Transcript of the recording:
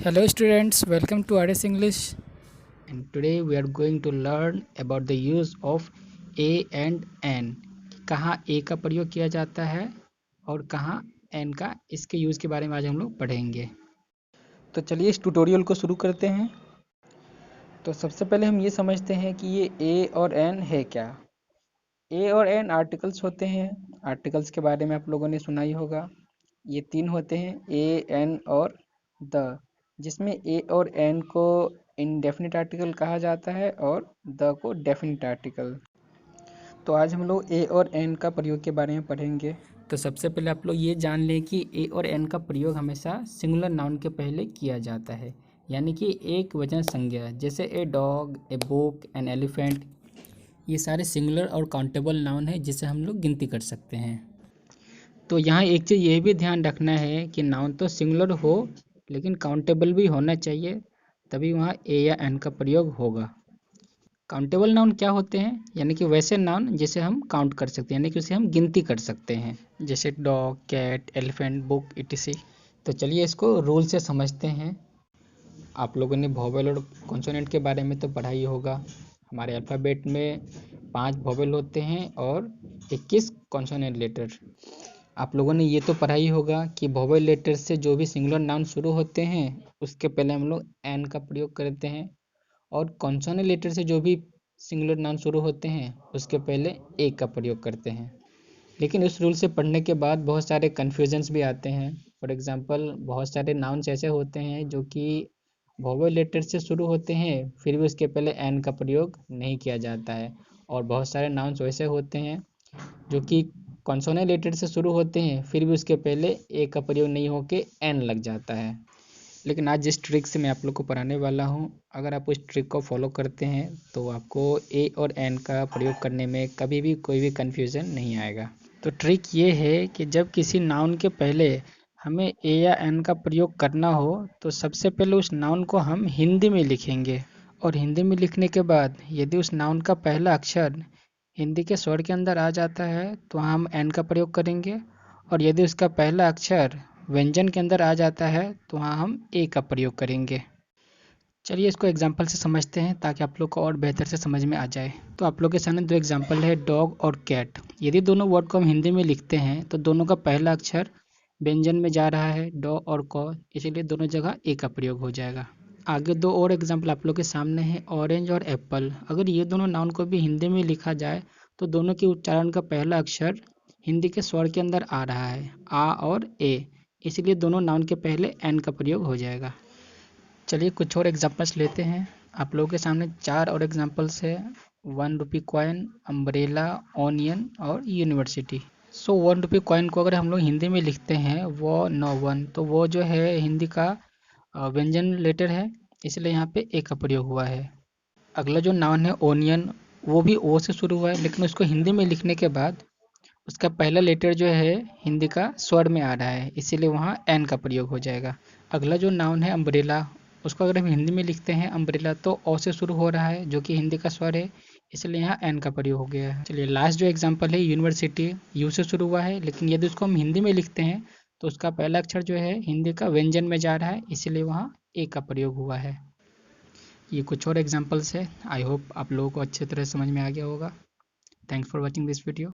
Hello students, welcome to RS English, and today we are going to learn about the use of A and N। कहाँ A का प्रयोग किया जाता है और कहाँ N का, इसके यूज़ के बारे में आज हम लोग पढ़ेंगे। तो चलिए इस ट्यूटोरियल को शुरू करते हैं। तो सबसे पहले हम ये समझते हैं कि ये A और N है क्या। A और N आर्टिकल्स होते हैं। आर्टिकल्स के बारे में आप लोगों ने सुना ही होगा। ये तीन होते हैं, A, N और द, जिसमें A और N को इनडेफिनिट आर्टिकल कहा जाता है और द को डेफिनिट आर्टिकल। तो आज हम लोग A और N का प्रयोग के बारे में पढ़ेंगे। तो सबसे पहले आप लोग ये जान लें कि A और N का प्रयोग हमेशा सिंगुलर नाउन के पहले किया जाता है, यानी कि एक वचन संज्ञा, जैसे a dog, a book, an elephant. ये सारे सिंगुलर और काउंटेबल नाउन है जिसे हम लोग गिनती कर सकते हैं। तो यहाँ एक चीज़ ये भी ध्यान रखना है कि नाउन तो सिंगुलर हो लेकिन काउंटेबल भी होना चाहिए, तभी वहाँ ए या एन का प्रयोग होगा। काउंटेबल नाउन क्या होते हैं, यानी कि वैसे नाउन जिसे हम काउंट कर सकते हैं, यानी कि उसे हम गिनती कर सकते हैं, जैसे dog, cat, elephant, book, etc. तो चलिए इसको रूल से समझते हैं। आप लोगों ने वोवेल और कॉन्सोनेंट के बारे में तो पढ़ा ही होगा। हमारे अल्फ़ाबेट में 5 वोवेल होते हैं और 21 कॉन्सोनेंट लेटर। आप लोगों ने ये तो पढ़ा ही होगा कि वोवेल लेटर से जो भी सिंगुलर नाउन शुरू होते हैं उसके पहले हम लोग एन का प्रयोग करते हैं, और कॉन्सोनेंट लेटर से जो भी सिंगुलर नाउन शुरू होते हैं उसके पहले ए का प्रयोग करते हैं। लेकिन इस रूल से पढ़ने के बाद बहुत सारे कन्फ्यूजन्स भी आते हैं। फॉर एग्जांपल, बहुत सारे नाउन्स ऐसे होते हैं जो कि वोवेल लेटर से शुरू होते हैं फिर भी उसके पहले एन का प्रयोग नहीं किया जाता है, और बहुत सारे नाउन्स वैसे होते हैं जो कि कॉन्सोनेंट लेटर से शुरू होते हैं फिर भी उसके पहले ए का प्रयोग नहीं होके एन लग जाता है। लेकिन आज जिस ट्रिक से मैं आप लोग को पढ़ाने वाला हूँ, अगर आप उस ट्रिक को फॉलो करते हैं तो आपको ए और एन का प्रयोग करने में कभी भी कोई भी कन्फ्यूज़न नहीं आएगा। तो ट्रिक ये है कि जब किसी नाउन के पहले हमें ए या एन का प्रयोग करना हो तो सबसे पहले उस नाउन को हम हिंदी में लिखेंगे, और हिंदी में लिखने के बाद यदि उस नाउन का पहला अक्षर हिंदी के स्वर के अंदर आ जाता है तो वहाँ हम एन का प्रयोग करेंगे, और यदि उसका पहला अक्षर व्यंजन के अंदर आ जाता है तो वहाँ हम ए का प्रयोग करेंगे। चलिए इसको एग्जाम्पल से समझते हैं ताकि आप लोग को और बेहतर से समझ में आ जाए। तो आप लोग के सामने दो एग्जाम्पल है, डॉग और कैट। यदि दोनों वर्ड को हम हिंदी में लिखते हैं तो दोनों का पहला अक्षर व्यंजन में जा रहा है, डॉ और क, इसीलिए दोनों जगह ए का प्रयोग हो जाएगा। आगे दो और एग्जाम्पल आप लोग के सामने है, ऑरेंज और एप्पल। अगर ये दोनों नाउन को भी हिंदी में लिखा जाए तो दोनों के उच्चारण का पहला अक्षर हिंदी के स्वर के अंदर आ रहा है, आ और ए, इसलिए दोनों नाउन के पहले एन का प्रयोग हो जाएगा। चलिए कुछ और एग्जांपल्स लेते हैं। आप लोगों के सामने 4 और एग्जांपल्स है, 1 रुपी कॉइन, अम्ब्रेला, ऑनियन और यूनिवर्सिटी। सो 1 रुपी कॉइन को अगर हम लोग हिंदी में लिखते हैं वो नो वन, तो वो जो है हिंदी का व्यंजन लेटर है, इसलिए यहाँ पे ए का प्रयोग हुआ है। अगला जो नाउन है ओनियन, वो भी ओ से शुरू हुआ है लेकिन उसको हिंदी में लिखने के बाद उसका पहला लेटर जो है हिंदी का स्वर में आ रहा है, इसीलिए वहाँ एन का प्रयोग हो जाएगा। अगला जो नाउन है अम्ब्रेला, उसको अगर हम हिंदी में लिखते हैं अम्ब्रेला तो ओ से शुरू हो रहा है जो कि हिंदी का स्वर है, इसलिए यहाँ एन का प्रयोग हो गया है। चलिए लास्ट जो एग्जांपल है यूनिवर्सिटी, यू से शुरू हुआ है लेकिन यदि उसको हम हिंदी में लिखते हैं तो उसका पहला अक्षर जो है हिंदी का व्यंजन में जा रहा है, इसलिए वहाँ ए का प्रयोग हुआ है। ये कुछ और एग्जांपल्स है। आई होप आप लोगों को अच्छी तरह समझ में आ गया होगा। Thanks for watching this video.